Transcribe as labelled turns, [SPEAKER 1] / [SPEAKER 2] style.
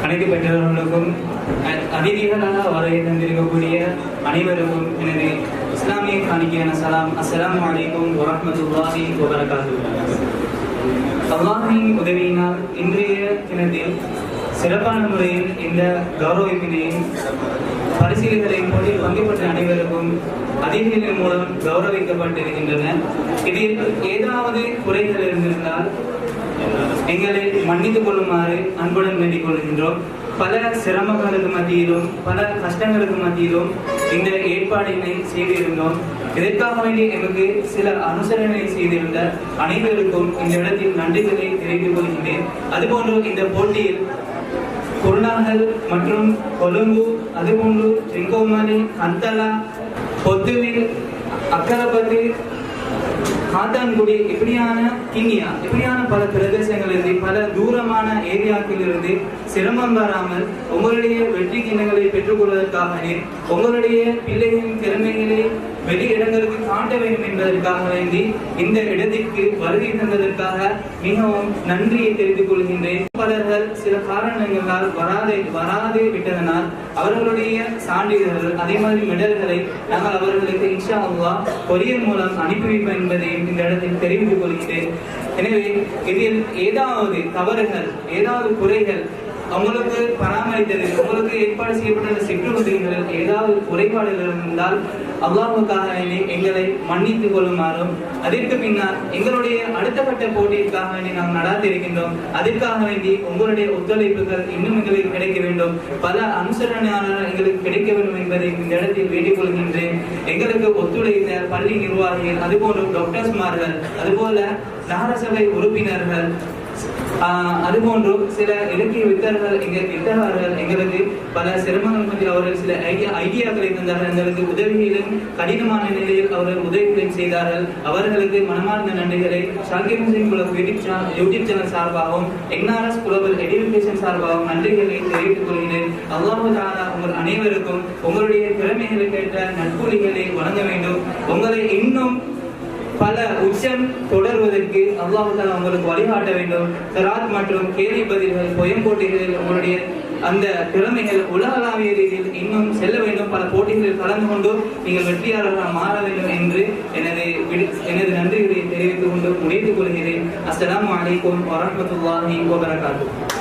[SPEAKER 1] அனைத்து பெற்றோர்களுக்கும் அதிதிகளாக வருகை தந்திருக்கக்கூடிய அனைவருக்கும் எனது இஸ்லாமிய காணிக்கையான சலாம். அஸ்ஸலாமு அலைக்கும் வரஹ்மத்துல்லாஹி வபரகாத்துஹு. அல்லாஹ்வின் உதவியினால் இன்றைய தினத்தில் சிறப்பான முறையில் இந்த கௌரவிப்பினையும் பரிசீலிகளையும் போட்டி பங்குபெற்ற அனைவருக்கும் அதிதிகளின் மூலம் கௌரவிக்கப்பட்டிருக்கின்றன. இதில் ஏதாவது குறைகள் இருந்திருந்தால் எங்களை மன்னித்துக் கொள்ளுமாறு அன்புடன் வேண்டிக் கொள்கின்றோம். பல சிரமங்களுக்கு மத்தியிலும் பல கஷ்டங்களுக்கு மத்தியிலும் இந்த ஏற்பாடினை செய்திருந்தோம். இதற்காக வேண்டி எமக்கு சில அனுசரணை செய்திருந்த அனைவருக்கும் இந்த இடத்தில் நன்றிகளை தெரிவித்துக் கொள்கின்றேன். அதுபோன்று இந்த போட்டியில் குருநாகல் மற்றும் கொழும்பு, அதுபோன்று ட்ரிங்கோமலி, கந்தலா, பொத்துவில், அக்கரப்பத்து, காத்தான்குடி இப்படியான கிண்ணியா இப்படியான பல பிரதேசங்களிலிருந்து பல தூரமான ஏரியாக்களிலிருந்து சிரமம் வராமல் உங்களுடைய வெற்றி கிண்ணங்களை பெற்றுக்கொள்வதற்காக உங்களுடைய பிள்ளைகளின் திறமைகளை வெளி இடங்களுக்கு காட்ட வேண்டும் என்பதற்காக வேண்டி இந்த இடத்திற்கு வருகை தந்ததற்காக மிகவும் நன்றியை தெரிவித்துக் கொள்கின்றேன். பலர்கள் சில காரணங்களால் வராது விட்டதனால் அவர்களுடைய சான்றிதழ்கள் அதே மாதிரி மெடல்களை நாங்கள் அவர்களுக்கு இன்ஷா அல்லாஹ் கொரியர் மூலம் அனுப்பி வைப்போம் என்பதை இந்த இடத்தில் தெரிவித்துக் கொள்கிறேன். எனவே இதில் ஏதாவது தவறுகள் ஏதாவது குறைகள் உங்களுக்கு பராமரித்தது உங்களுக்கு ஏற்பாடு செய்யப்பட்ட சிற்றுண்டிகள் ஏதாவது குறைபாடுகள் இருந்தால் அல்லாஹ்வுக்காக எங்களை மன்னித்துக் கொள்ளுமாறும் அதற்கு பின்னால் எங்களுடைய அடுத்த கட்ட போட்டிக்காக வேண்டி நாம் நடாத்திருக்கின்றோம். அதற்காக வேண்டி உங்களுடைய ஒத்துழைப்புகள் இன்னும் எங்களுக்கு கிடைக்க வேண்டும். பல அனுசரணையாளர்கள் எங்களுக்கு கிடைக்க வேண்டும் என்பதை இந்த இடத்தில் வேண்டிக் கொள்கின்றேன். எங்களுக்கு ஒத்துழைத்த பள்ளி நிர்வாகிகள், அதுபோன்று டாக்டர்ஸ்மார்கள், அதுபோல நகரசபை உறுப்பினர்கள், அதுபோன்று சில இலக்கிய வித்தகர்கள் எங்களுக்கு பல சிரமங்கள் மத்தியில் அவர்கள் சில ஐடியாக்களை தந்தார்கள். எங்களுக்கு உதவியிலும் கடினமான நிலையில் அவர்கள் உதவிகளை செய்தார்கள். அவர்களுக்கு மனமார்ந்த நன்றிகளை ஷாகிர் முஸ்லிம் குழு யூடியூப் சேனல் சார்பாகவும் என்ஆர்எஸ் குளோபல் எஜுகேஷன் சார்பாகவும் நன்றிகளை தெரிவித்துக் கொள்கிறேன். அல்லாஹ் தஆலா உங்கள் அனைவருக்கும் உங்களுடைய திறமைகளுக்கு ஏற்ற நட்புலிகளை வழங்க வேண்டும். உங்களை இன்னும் பல உச்சம் தொடர்வதற்கு அல்லாஹ் தஆலா உங்களுக்கு வழிகாட்ட வேண்டும். தராத் மற்றும் கேள்வி பதில்கள், பொயம் போட்டிகளில் உங்களுடைய அந்த திறமைகள் உலகளாவிய ரீதியில் இன்னும் செல்ல வேண்டும். பல போட்டிகளில் கலந்து கொண்டு நீங்கள் வெற்றியாளர்களாக மாற வேண்டும் என்று எனது நன்றிகளை தெரிவித்துக் கொண்டு முடித்துக் கொள்கிறேன். அஸ்ஸலாமு அலைக்கும் வரஹ்மத்துல்லாஹி வபரகாத்துஹு.